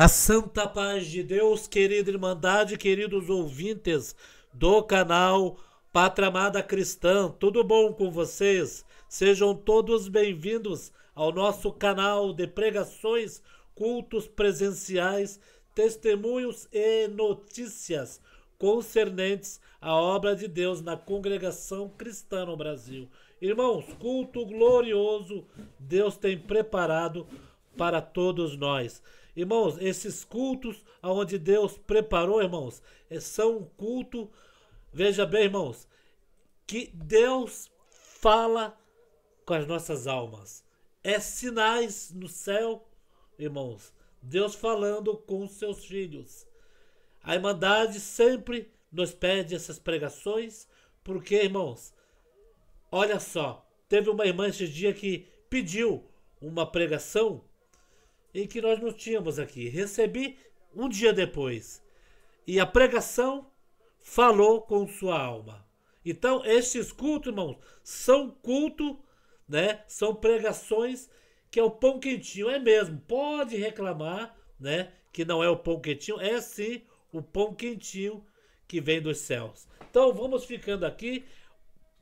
A santa paz de Deus, querida Irmandade, queridos ouvintes do canal Pátria Amada Cristã, tudo bom com vocês? Sejam todos bem-vindos ao nosso canal de pregações, cultos presenciais, testemunhos e notícias concernentes à obra de Deus na congregação cristã no Brasil. Irmãos, culto glorioso Deus tem preparado para todos nós. Irmãos, esses cultos onde Deus preparou, irmãos, são um culto, veja bem, irmãos, que Deus fala com as nossas almas. É sinais no céu, irmãos, Deus falando com os seus filhos. A Irmandade sempre nos pede essas pregações, porque, irmãos, olha só, teve uma irmã esse dia que pediu uma pregação em que nós não tínhamos aqui. Recebi um dia depois. E a pregação falou com sua alma. Então, estes cultos, irmãos, são culto, né? São pregações que é o pão quentinho. É mesmo, pode reclamar, né? Que não é o pão quentinho, é sim o pão quentinho que vem dos céus. Então, vamos ficando aqui,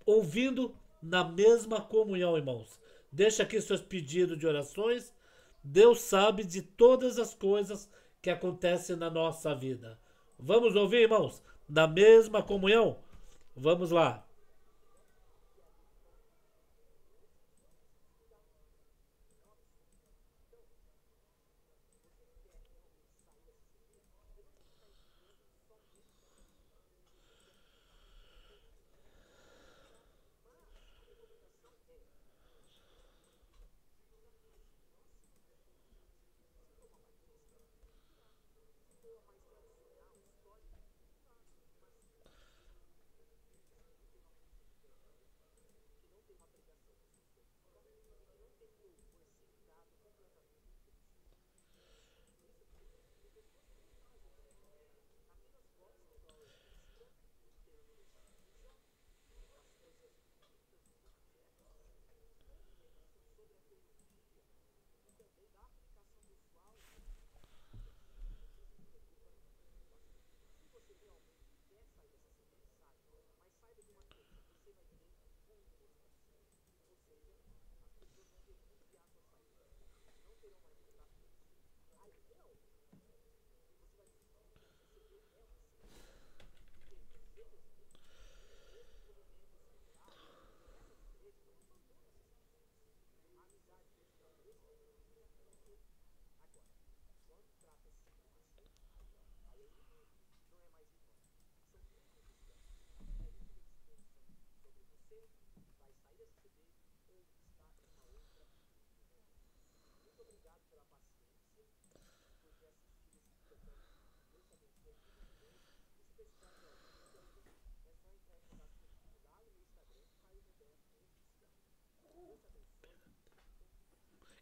ouvindo na mesma comunhão, irmãos. Deixa aqui seus pedidos de orações. Deus sabe de todas as coisas que acontecem na nossa vida. Vamos ouvir, irmãos? Na mesma comunhão? Vamos lá.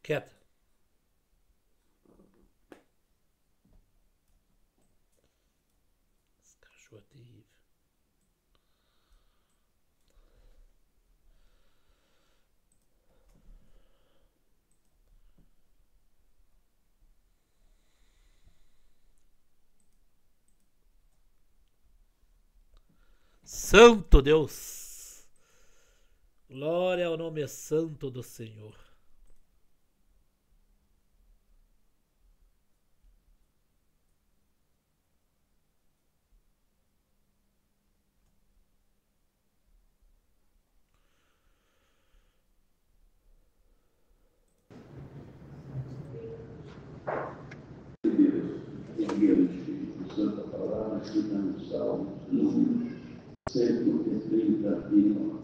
Quieta. Esse cachorro é terrível. Santo Deus! Glória ao nome santo do Senhor. Santa Palavra, citando os Salmos, números 139.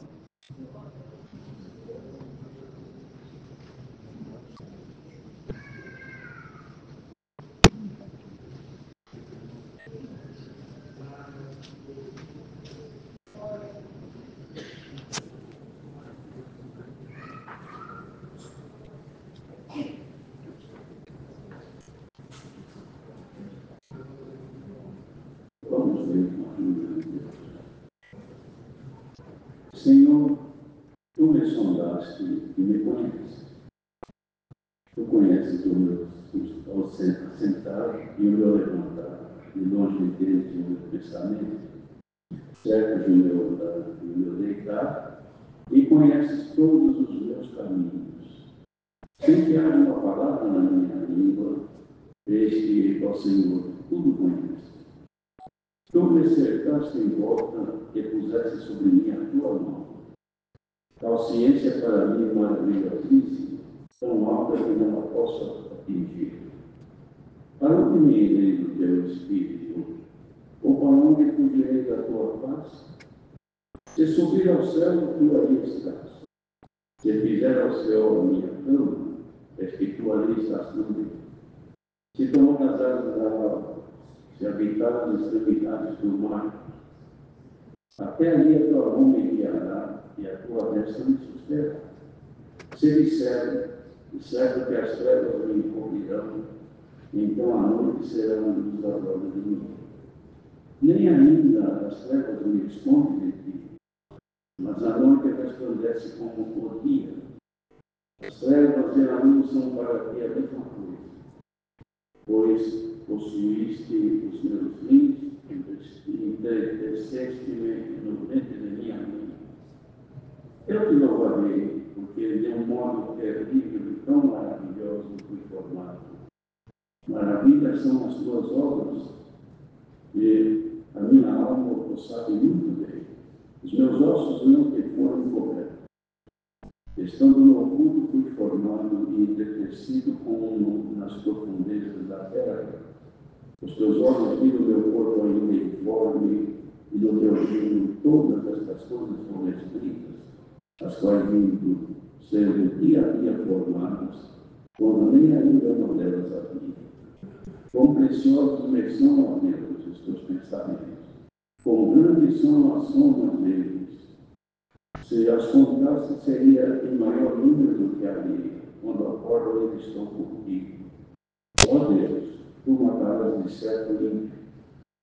Vamos ver com a ajuda de Deus. Senhor, tu me sondaste e me conheces. Tu conheces os sentar e o meu levantar, e longe deles o meu pensamento, cercas o meu deitar, e conheces todos os meus caminhos. Sem que haja uma palavra na minha língua, eis que, ó Senhor, tudo conheces. Tu me cercaste em volta e puseste sobre mim a tua mão. Tal ciência para mim é maravilhosíssima, tão alta que não a posso atingir. Para onde me irei do teu Espírito? Ou para onde fugirei da tua paz? Se subir ao céu, tu ali estás. Se fizer ao céu a minha cama, és que tu ali estás também. Se tomar as asas da alma, se habitar as extremidades do mar, até ali a tua mão me guiará e a tua destra me susterá. Se disser que as trevas me encobrirão, então a noite será uma luz da glória de mim. Nem ainda as trevas me escondem de ti, mas a noite resplandece como o dia. As trevas e a luz são para ti a mesma coisa, pois possuíste os meus rins e entreteceste-me no ventre de minha mãe. Eu te louvarei, porque de um modo terrível e tão maravilhoso fui formado. Maravilhas são as tuas obras, e a minha alma o sabe muito bem. Os meus ossos não te foram cobertos. Estando no oculto fui formado e entretecido como nas profundezas da terra. Os teus olhos viram meu corpo ainda informe, e no teu livro todas estas coisas foram escritas, as quais vindo sendo dia a dia formadas, quando nem ainda uma delas havia. Quão preciosos me são, ó Deus, os teus pensamentos, quão grandes são as somas deles. Se as contasse, seria em maior número do que a minha, quando acordo eu estou contigo. Ó Deus, tu matarás de certo ímpio.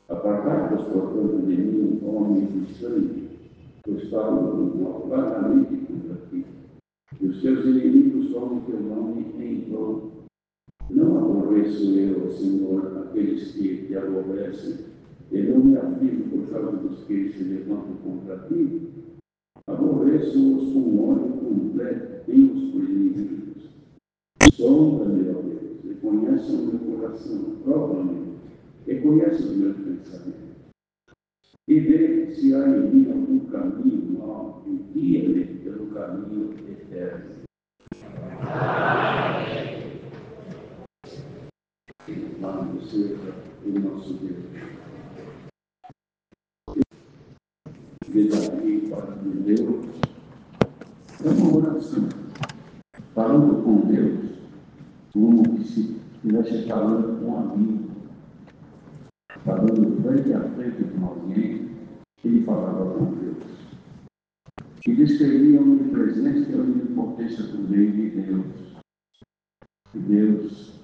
Apartai-vos, portanto, de mim, homem de sangue, pois falo claramente contra ti. E os teus inimigos tomam teu nome em vão. Não aborreço eu, Senhor, aqueles que te aborrecem, e não me aflijo por causa dos que se levantam contra ti. Aborreço-os com ódio completo, tenho-os por inimigos. Sonda-me, ó Deus, e conhece o meu coração, prova-me, e conhece os meus pensamentos. E vê se há em mim algum caminho mau, e guia-me pelo caminho eterno. Louvado seja o nosso Deus. Desafio para Deus é uma oração, falando com Deus, como se estivesse falando com um amigo, falando frente a frente com alguém, ele falava com Deus. E descrevia a onipresença e a onipotência também de Deus. E Deus,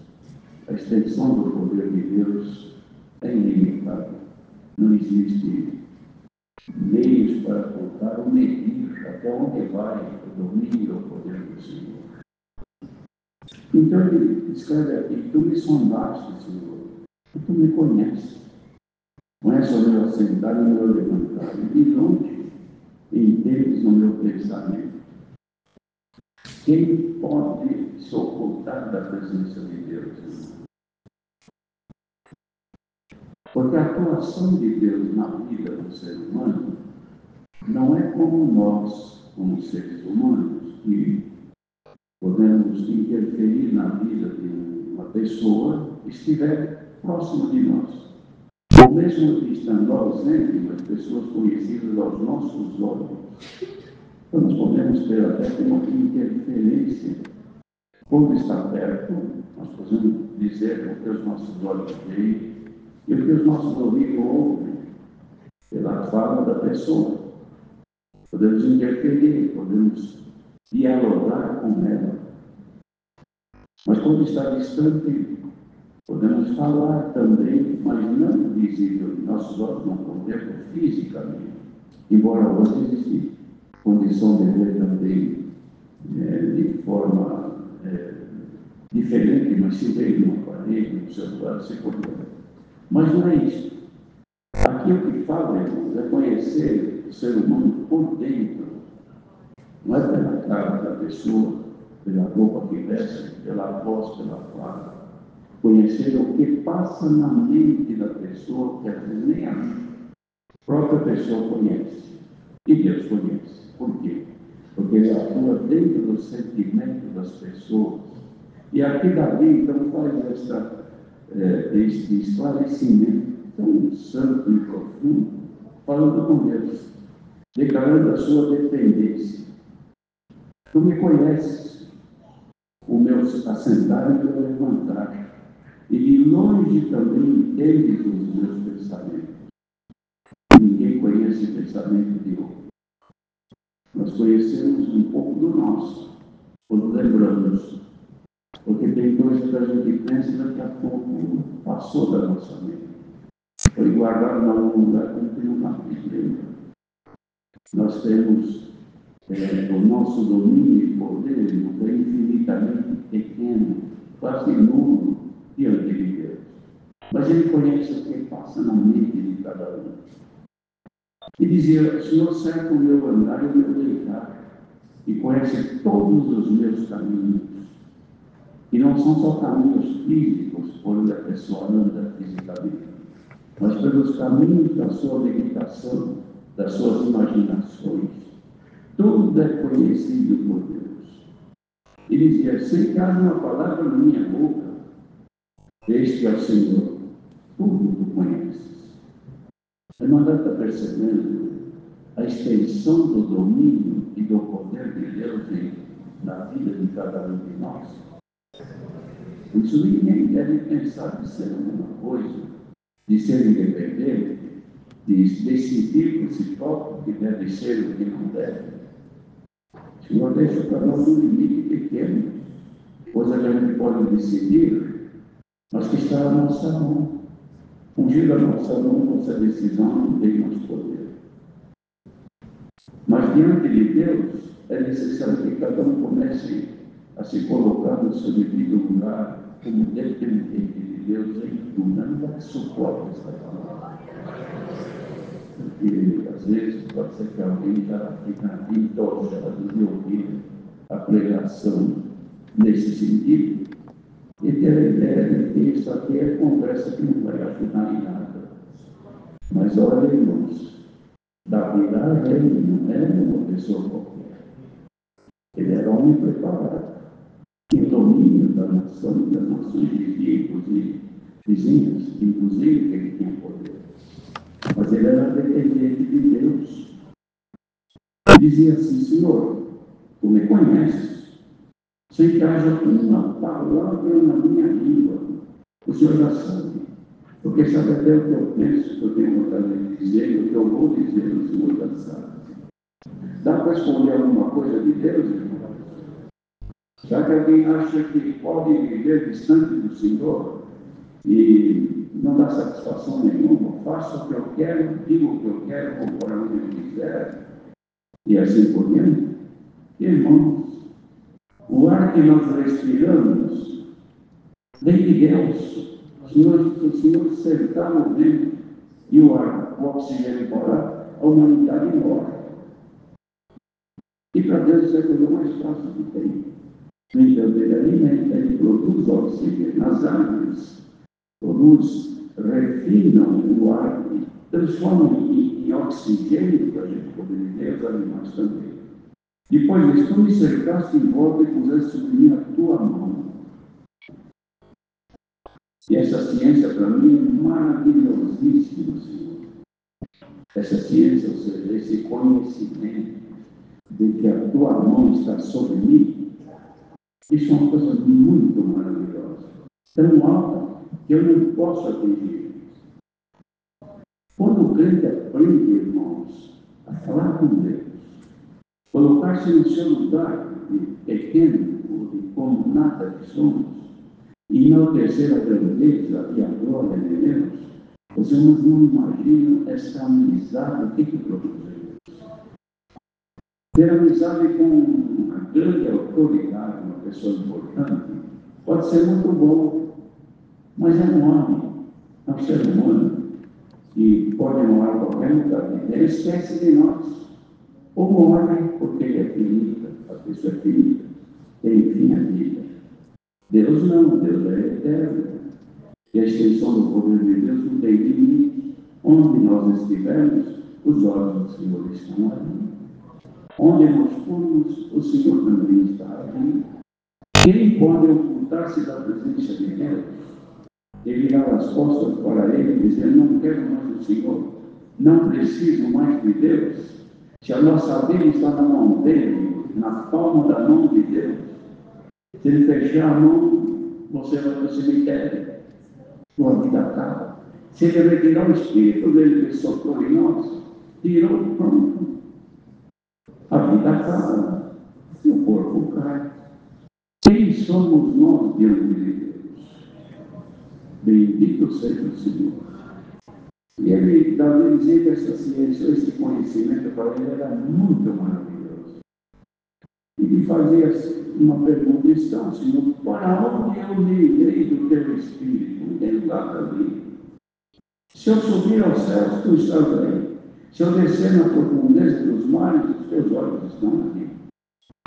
a extensão do poder de Deus é ilimitada. Não existe meios para contar ou medir até onde vai o domínio e o poder do Senhor. Então ele escreve aqui: tu me sondaste, Senhor, e tu me conheces. Conhece o meu assentar e o meu levantar, e de longe entendes o meu pensamento. Quem pode se ocultar da presença de Deus? Porque a atuação de Deus na vida do ser humano não é como nós, como seres humanos, que podemos interferir na vida de uma pessoa que estiver próximo de nós. Ou mesmo estando ausente, mas pessoas conhecidas aos nossos olhos. Então nós podemos ter até uma interferência. Quando está perto, nós podemos dizer o que os nossos olhos veem e o que os nossos ouvidos ouvem pela fala da pessoa. Podemos interferir, podemos dialogar com ela. Mas quando está distante, podemos falar também, mas não visível. Nossos olhos não contemplam fisicamente. Embora hoje existe condição de ver também de forma diferente, mas se veio no aparelho, no celular, se conhece. Mas não é isso. Aqui o que fala, irmãos, é conhecer o ser humano por dentro. Não é pela cara da pessoa, pela roupa que veste, pela voz, pela fala. Conhecer o que passa na mente da pessoa, que às vezes nem a própria pessoa conhece. E Deus conhece. Por quê? Porque Ele atua dentro do sentimento das pessoas. E aqui Davi, então, faz este esclarecimento tão santo e profundo, falando com Deus, declarando a sua dependência. Tu me conheces, o meu assentar e o meu levantar, e de longe também entendes os meus pensamentos. Ninguém conhece o pensamento de outro. Nós conhecemos um pouco do nosso, quando lembramos, porque tem coisas que a gente pensa e daqui a pouco passou da nossa mente. Foi guardado em algum lugar que não tem uma lembra. Nós temos o nosso domínio e poder é infinitamente pequeno, quase nulo diante de Deus. Mas Ele conhece o que passa na mente de cada um. E dizia: o Senhor cerca o meu andar e o meu deitar, e conhece todos os meus caminhos. E não são só caminhos físicos, por onde a pessoa anda fisicamente, mas pelos caminhos da sua meditação, das suas imaginações. Tudo é conhecido por Deus. E dizia: sem que haja uma palavra na minha boca, este é o Senhor, tudo tu conheces. A irmã está percebendo a extensão do domínio e do poder de Deus na vida de cada um de nós. Por isso ninguém deve pensar de ser alguma coisa, de ser independente, de decidir por si próprio o que deve ser e o que não deve. O Senhor deixa para nós um limite pequeno, pois a gente pode decidir, mas que está à nossa mão. Fugir da nossa mão, nossa decisão não tem mais poder. Mas diante de Deus, é necessário que cada um comece a se colocar no seu devido lugar, como dependente de Deus em tudo. Não vai suportar essa palavra. Porque, às vezes, pode ser que alguém já fica entojado de ouvir a pregação nesse sentido, e ter a ideia de que isso aqui é conversa que não vai ajudar em nada. Mas olha, irmãos, Davi da rei não era uma pessoa qualquer. Ele era homem preparado, tinha domínio da nação, das nações vizinhas e vizinhas, inclusive que ele tinha poder. Mas ele era dependente de Deus. Ele dizia assim: Senhor, tu me conheces, sem que haja uma palavra na minha língua, o Senhor já sabe, porque sabe até o que eu penso, o que eu tenho vontade de dizer, o que eu vou dizer, o Senhor já sabe. Dá para esconder alguma coisa de Deus, irmão? Já que alguém acha que pode viver distante do Senhor e não dá satisfação nenhuma, faça o que eu quero, diga o que eu quero, conforme eu quiser, e assim por diante. Irmãos, o ar que nós respiramos vem de Deus. O Senhor sentar no vento e o ar, o oxigênio embora, a humanidade morre. E para Deus isso é a coisa mais fácil que tem. No entanto, ele alimenta, ele produz oxigênio nas árvores, refinam o ar e transformam em oxigênio para a gente poder viver, os animais também. Depois disso, tu me cercaste em volta e puseste sobre mim a tua mão. E essa ciência para mim é maravilhosíssima, Senhor. Essa ciência, ou seja, esse conhecimento de que a tua mão está sobre mim, isso é uma coisa muito maravilhosa, tão alta que eu não posso atingir. Quando o crente aprende, irmãos, a falar com Deus, colocar-se no seu lugar de pequeno, de como nada que somos, e enaltecer a grandeza e a glória de Deus, os irmãos não imaginam essa amizade, o que produz. Ter amizade com uma grande autoridade, uma pessoa importante, Pode ser muito bom, mas é um homem, é um ser humano, e pode morar em qualquer lugar. Ele esquece de nós. Ou morre porque ele é finita, a pessoa é finita, tem fim a vida. Deus não, Deus é eterno. E a extensão do poder de Deus não tem limite. Onde nós estivermos, os olhos do Senhor estão ali. Onde nós formos, o Senhor também está ali. Quem pode ocultar-se da presença de Deus? E virar as costas para Ele e dizer: não quero mais o Senhor, não preciso mais de Deus. Se a nossa vida está na mão dele, na palma da mão de Deus, se ele fechar a mão, você vai para o cemitério, sua vida acaba. Se ele retirar o Espírito dele que soprou em nós, tirou, pronto. A vida acaba e o corpo cai. Quem somos nós diante de Deus? Bendito seja o Senhor. E ele, Davi dizia que essa ciência, esse conhecimento para ele era muito maravilhoso. E lhe fazia uma pergunta: então, Senhor, para onde eu me irei do teu Espírito? Não tem lugar para mim. Se eu subir aos céus, tu estás aí. Se eu descer na profundeza dos mares, os teus olhos estão aqui.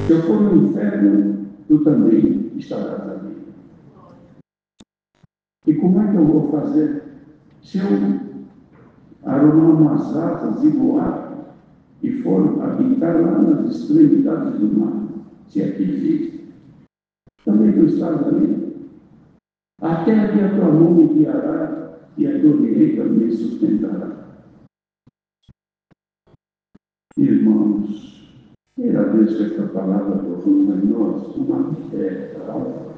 Se eu for no inferno, tu também estarás ali. E como é que eu vou fazer? Se eu arrumar umas asas e voar e for habitar lá nas extremidades do mar, se é que existe, também tu estás ali. Até ali a tua mão me guiará e a tua direita me sustentará. Irmãos, era Deus que esta palavra profunda em nós, uma fé alta,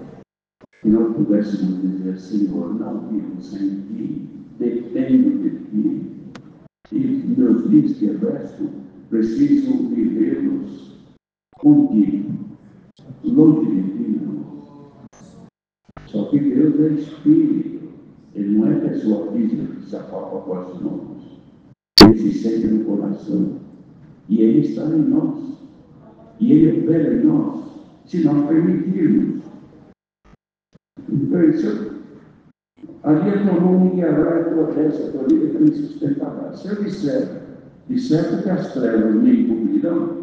que nós pudéssemos dizer: Senhor, não vivo sem ti, dependo de ti. E meus dias que restam, preciso vivê-los contigo, longe de ti, não. Só que Deus é Espírito, Ele não é pessoa física que se apalpa com as mãos. Ele se sente no coração, e Ele está em nós, e Ele opera em nós, se nós permitirmos. Então, isso, ali a tua mão me guiará, a tua destra, a tua direita me sustentará. Se eu disser que as trevas me encobrirão,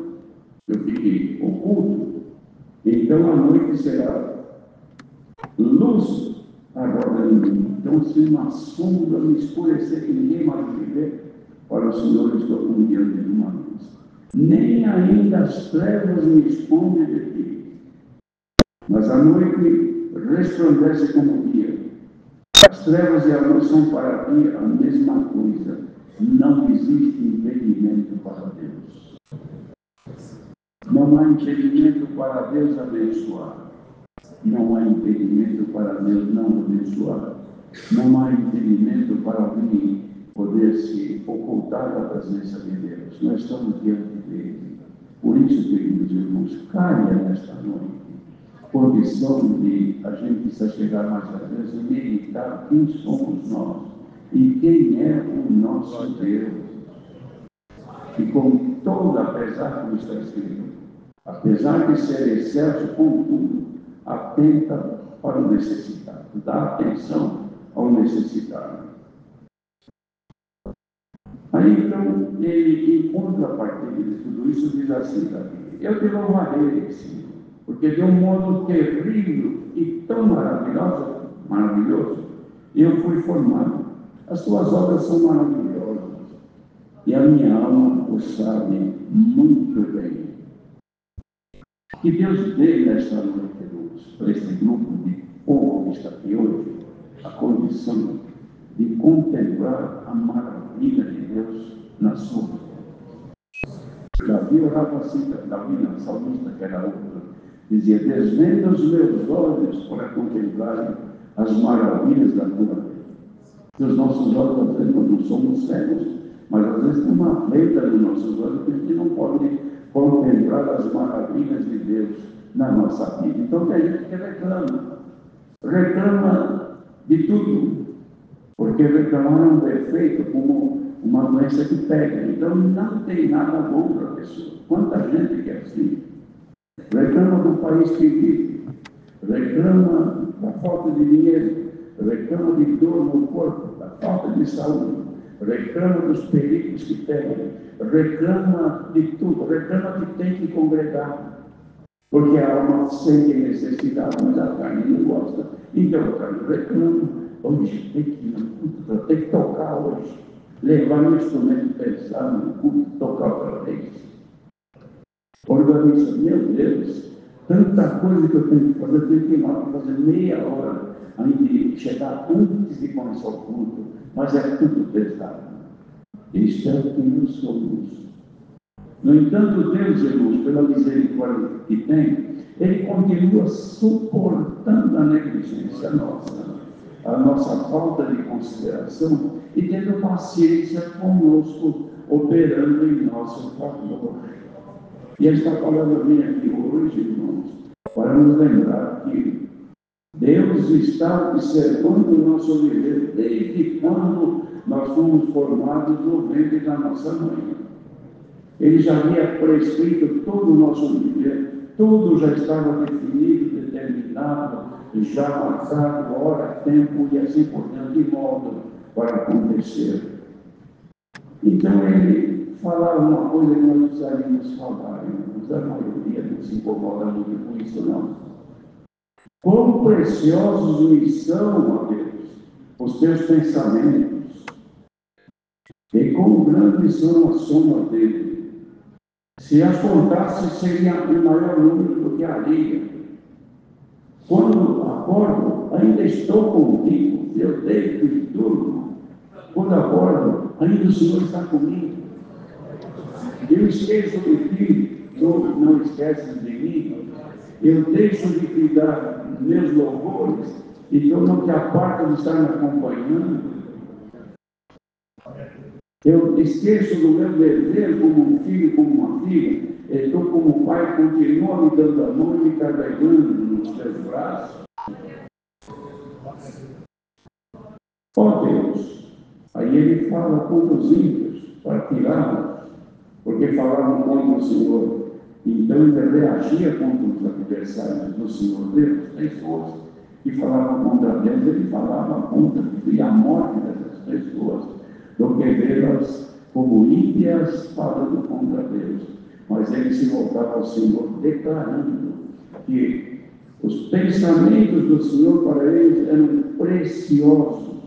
eu fiquei oculto, então a noite será luz agora em mim. Então, se uma sombra me escurecer, que ninguém mais me vê, para o Senhor estou com diante de uma luz. Nem ainda as trevas me escondem de ti, mas a noite resplandece como o dia. As trevas e a luz são para ti a mesma coisa. Não existe impedimento para Deus. Não há impedimento para Deus abençoar. Não há impedimento para Deus não abençoar. Não há impedimento para alguém poder se ocultar da presença de Deus. Nós estamos diante dele. Por isso, queridos irmãos, caia nesta noite condição de a gente precisa chegar mais a Deus e meditar quem somos nós e quem é o nosso Deus. E com toda, apesar como está escrito, apesar de ser excelso, contudo, atenta para o necessitado, dá atenção ao necessitado. Aí então ele, em contrapartida de tudo isso, diz assim: eu te louvarei, Senhor, porque de um modo terrível e tão maravilhoso, eu fui formado. As tuas obras são maravilhosas, e a minha alma o sabe muito bem. Que Deus dê nesta noite, luz, para este grupo de povo que está aqui hoje, a condição de contemplar a maravilha de Deus na sua vida. Davi orava assim, Davi, na salmista, que era outra, dizia: desvenda os meus olhos para contemplarem as maravilhas da tua vida. E os nossos olhos, às vezes, nós não somos cegos, mas às vezes tem uma venda nos nossos olhos que a gente não pode contemplar as maravilhas de Deus na nossa vida. Então tem gente que reclama de tudo, porque reclamar é um defeito, como uma doença que pega. Então não tem nada bom para a pessoa. Quanta gente que é assim? Reclama do país que vive, reclama da falta de dinheiro, reclama de dor no corpo, da falta de saúde, reclama dos perigos que tem, reclama de tudo, reclama que tem que congregar, porque a alma sente necessidade, mas a carne não gosta. Então a carne reclama, hoje tem que ir no culto, tem que tocar hoje, levar um instrumento pesado no culto, tocar outra vez. Organiza, meu Deus, tanta coisa que eu tenho que fazer, eu tenho que ir lá fazer meia hora antes de chegar antes de começar o culto, mas é tudo pesado. Isto é o que nós somos. No entanto, Deus, irmãos, pela misericórdia que tem, Ele continua suportando a negligência nossa, a nossa falta de consideração e tendo paciência conosco, operando em nosso favor. E esta palavra vem aqui hoje, irmãos, para nos lembrar que Deus está observando o nosso viver desde quando nós fomos formados no ventre da nossa mãe. Ele já havia prescrito todo o nosso viver, tudo já estava definido, determinado, já marcado, hora, tempo e assim por diante, de modo para acontecer. Então ele falava uma coisa que nós precisaríamos falar, mas a maioria não se incomoda muito com isso, não. Quão preciosos me são, ó Deus, os teus pensamentos, e quão grandes são a soma deles. Se as contasse, seria o maior número do que a areia. Quando acordo, ainda estou contigo, eu deito e durmo. Quando acordo, ainda o Senhor está comigo. Eu esqueço de ti, tu não esqueces de mim. Eu deixo de te dar meus louvores, e tu não te apartas de estar me acompanhando. Eu esqueço do meu dever como um filho, como uma filha, e tu, como pai, continua me dando a mão e me carregando nos teus braços. Ó Deus, aí ele fala contra os ímpios, para tirá-los, porque falavam contra o Senhor. Então ele reagia contra os adversários do Senhor Deus, pessoas que falavam contra Deus, ele falava contra a morte dessas pessoas, do que vê-las como ímpias falando contra Deus. Mas ele se voltava ao Senhor, declarando que os pensamentos do Senhor para eles eram preciosos.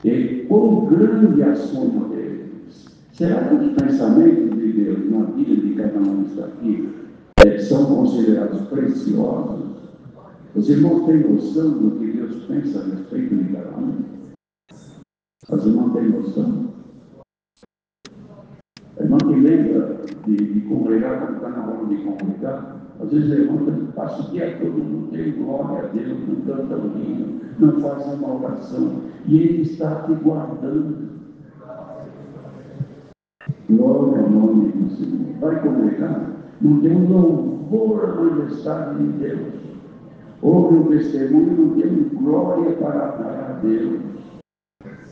E quão grande a soma deles. Será que os pensamentos de Deus na vida de cada um está aqui são considerados preciosos? Os irmãos têm noção do que Deus pensa a respeito de cada um? As irmãs têm noção? A irmã que lembra de congregar, quando está na hora de congregar, às vezes a irmã passa o dia todo, não tem glória a Deus, não canta o hino, não faz uma oração, e Ele está te guardando. Glória ao nome do Senhor. Vai congregar, não tem um louvor à majestade de Deus. Ouve um testemunho, não tem glória para dar a Deus.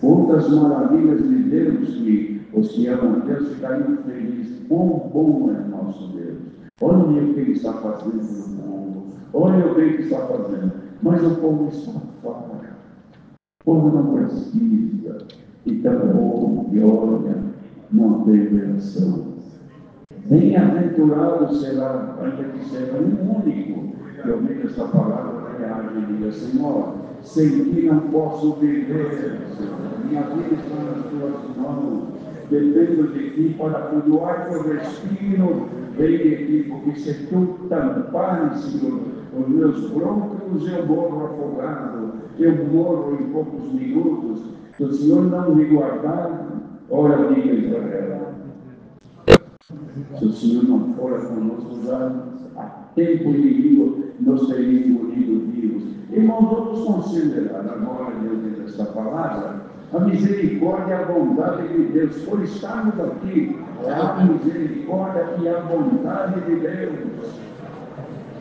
Outras maravilhas de Deus que os que amam Deus ficariam felizes. Bom é nosso Deus. Olha o que Ele está fazendo no mundo. Olha o que Ele está fazendo. Mas o povo está fora. O povo não precisa. Então ouve, olha, não tem revelação. Bem-aventurado será, ainda que seja um único, que ouvir essa palavra, reage e diga: Senhor, sem ti não posso viver, Senhor. Minha vida está nas tuas mãos. Dependo de ti para que o ar que eu respiro venha de ti, porque se tu tampares, Senhor, os meus brônquios, eu morro afogado, eu morro em poucos minutos. Se o Senhor não me guardar, ora diga Israel. Se o Senhor não for conosco, já há tempo inimigo nos teria engolido vivos. Irmãos, vamos considerar agora, diante desta palavra, a misericórdia e a bondade de Deus. Por estarmos aqui, a misericórdia e a bondade de Deus.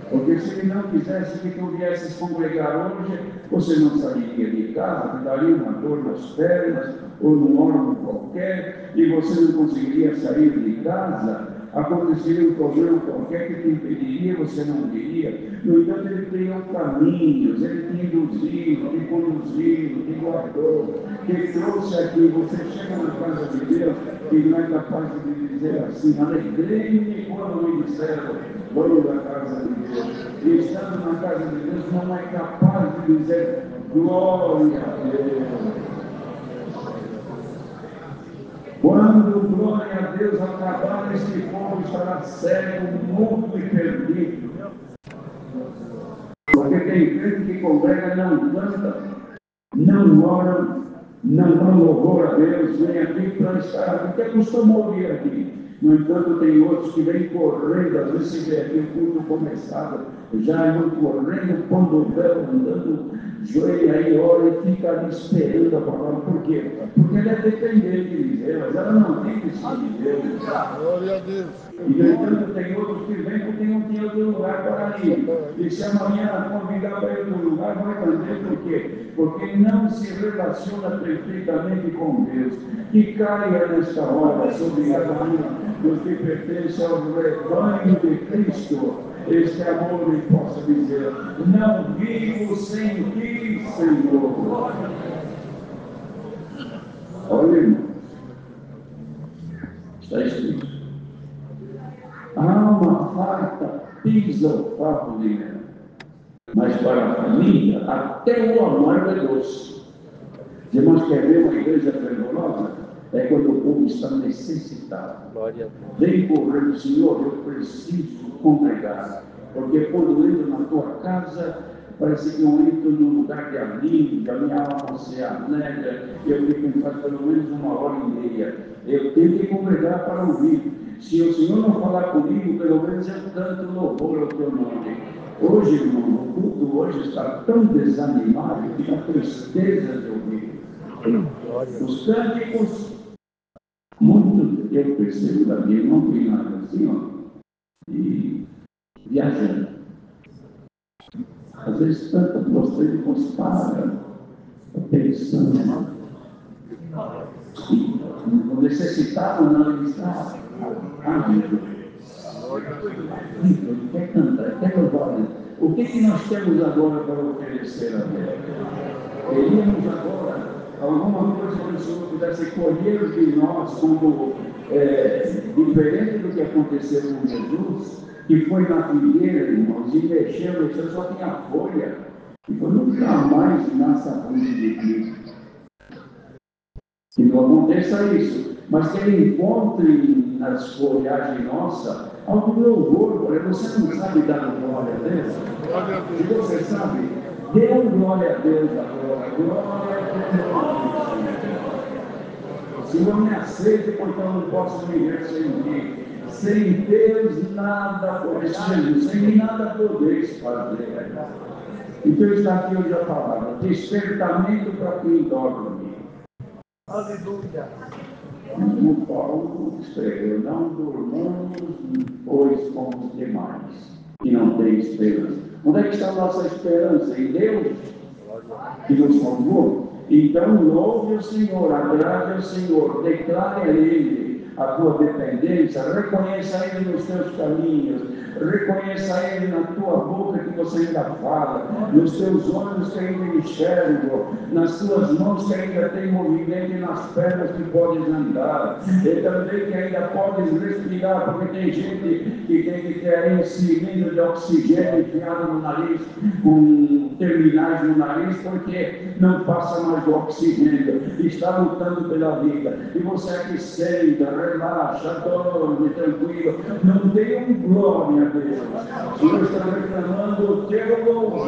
Porque se Ele não quisesse que tu viesses congregar hoje, você não sairia de casa, te daria uma dor nas pernas ou num órgão qualquer, e você não conseguiria sair de casa. aconteceria um problema qualquer que te impediria, você não diria. No entanto, ele criou caminhos, ele te induziu, te conduziu, te guardou, te trouxe aqui. Você chega na casa de Deus e não é capaz de dizer assim: alegrei-me quando me disseram, vamos à casa de Deus. E estando na casa de Deus, não é capaz de dizer glória a Deus. Quando, glória a Deus, acabar este povo, estará cego, mudo e perdido. Porque tem gente que congrega, não canta, não ora, não dá louvor a Deus, vem aqui para estar, porque acostumou vir aqui. No entanto, tem outros que vêm correndo, às vezes se vê aqui o culto começado, já vão correndo, pondo o véu, andando, joelho aí, ora e fica ali esperando a palavra. Por quê? Porque ela é dependente de Deus, ela não tem que ser de Deus. Glória a Deus. E, no entanto, tem outros que vêm porque não tem outro lugar para ir. E se amanhã convidar para ir outro lugar, vai fazer por quê? Porque não se relaciona perfeitamente com Deus. Que caia nesta hora sobre cada um dos que pertence ao rebanho de Cristo, este amor e possa dizer: não vivo sem ti, Senhor. Olha, irmãos, está escrito: a alma farta pisa o fardo de mel, mas para a família até o amargo é doce. Irmãos, quer ver uma igreja fervorosa? É quando o povo está necessitado. Vem correndo: Senhor, eu preciso congregar. Porque quando entro na tua casa, parece que eu entro num lugar de alívio, a minha alma se alegra, eu fico em paz pelo menos 1h30. Eu tenho que congregar para ouvir. Se o Senhor não falar comigo, pelo menos eu canto louvor ao teu nome. Hoje, irmão, o culto hoje está tão desanimado que dá tristeza de ouvir. Os cânticos, muito, eu percebo da minha, não tem nada assim, ó, e viajando. Às vezes tanta você depois para, pensando, o necessitado não está amigo. Ele quer cantar, quer louvar. O que nós temos agora para oferecer a Deus? Queríamos agora alguma coisa que o Senhor pudesse colher de nós como diferente do que aconteceu com Jesus, que foi na figueira, irmãos, e mexeu, só tinha folha. E foi nunca mais nasce a fonte de Cristo. Que não aconteça isso, mas que ele encontre nas folhagens nossas algum louvor. Você não sabe dar glória a Deus? Se você sabe, dê glória a Deus agora. Glória a Deus. Senhor, me aceite, porque eu não posso viver sem ti. Sem Deus nada podemos, sem nada podeis fazer. Então está aqui hoje a palavra: despertamento para quem dorme. Aleluia. O Paulo escreveu: não durmamos, pois, como os demais, que não têm esperança. Onde é que está a nossa esperança? Em Deus, que nos salvou. Então, louve o Senhor, agrade ao Senhor, declare a Ele a tua dependência, reconheça Ele nos teus caminhos, reconheça Ele na tua boca que você ainda fala, nos teus olhos que ainda enxergam, nas tuas mãos que ainda tem movimento e nas pernas que podes andar, e também que ainda podes respirar, porque tem gente que tem que ter um cilindro de oxigênio enfiado no nariz, com terminais no nariz, porque não passa mais o oxigênio, está lutando pela vida, e você aqui senta, relaxa, dorme, tranquilo, não dê glória a Deus. O Senhor está reclamando o teu louvor.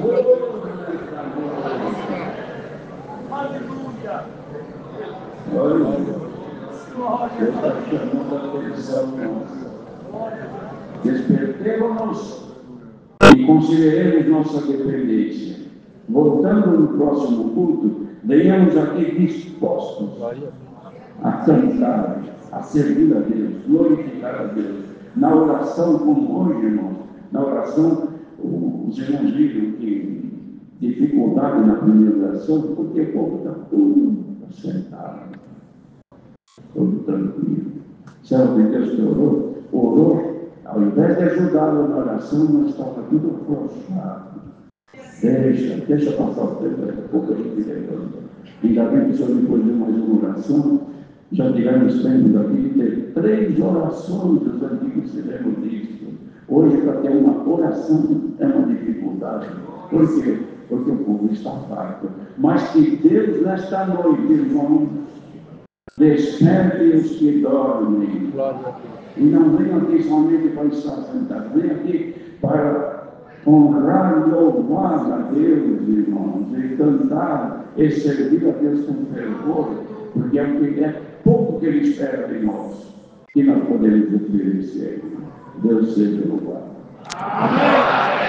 Aleluia! Olha, Deus está chamando a atenção nossa. Despertemos-nos e consideremos nossa dependência. Voltando no próximo culto, venhamos aqui dispostos a cantar, a servir a Deus, glorificar a Deus. Na oração, como hoje, irmão, na oração, os irmãos viram que dificuldade na primeira oração, porque o povo está todo sentado, todo tranquilo. Sabe o que Deus te orou? orou, ao invés de ajudá-lo na oração, nós estava tudo afrouxado. Deixa passar o tempo, daqui a pouco a gente levanta. Ainda bem que o senhor depois de mais uma oração, já tivemos tempo aqui de ter 3 orações dos antigos se lembram disso. Hoje, para ter uma oração é uma dificuldade. Por quê? Porque o povo está farto. Mas que Deus, nesta noite, irmãos, desperte os que dormem. E não venham aqui somente para estar sentados, venham aqui para honrar e louvar a Deus, irmãos, e cantar e servir a Deus com fervor, porque é pouco que Ele espera de nós, que nós podemos oferecer. Deus seja louvado. Amém.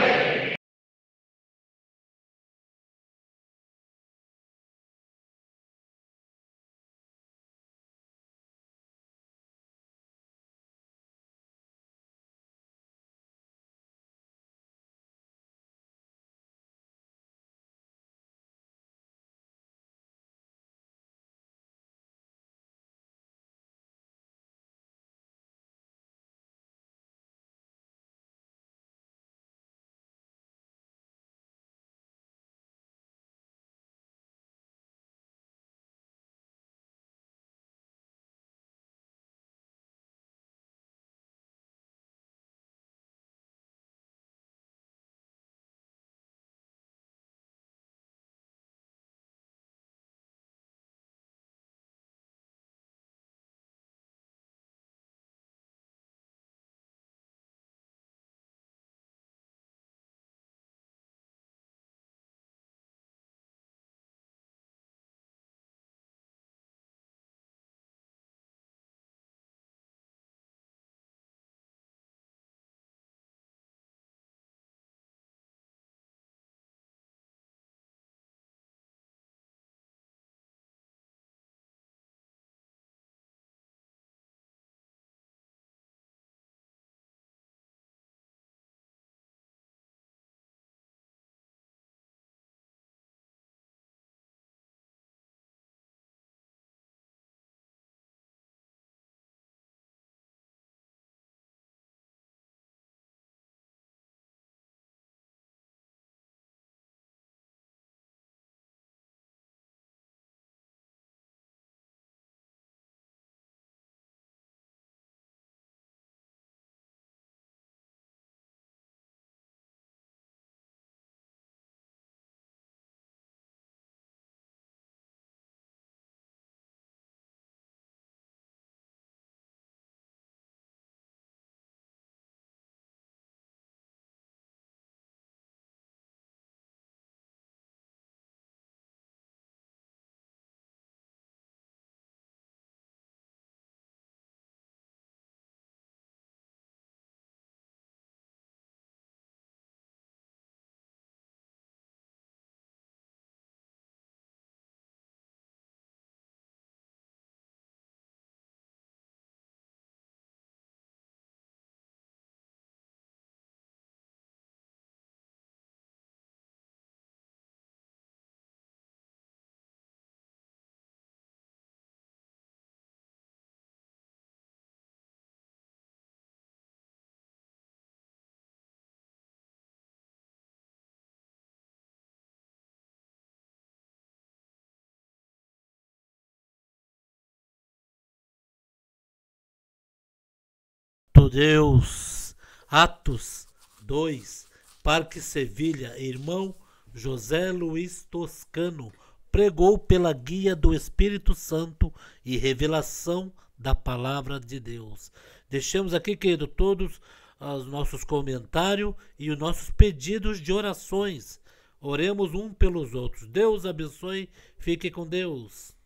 Deus. Atos 2, Parque Sevilha, irmão José Luiz Toscano pregou pela guia do Espírito Santo e revelação da palavra de Deus. Deixamos aqui, querido, todos os nossos comentários e os nossos pedidos de orações. Oremos um pelos outros. Deus abençoe. Fique com Deus.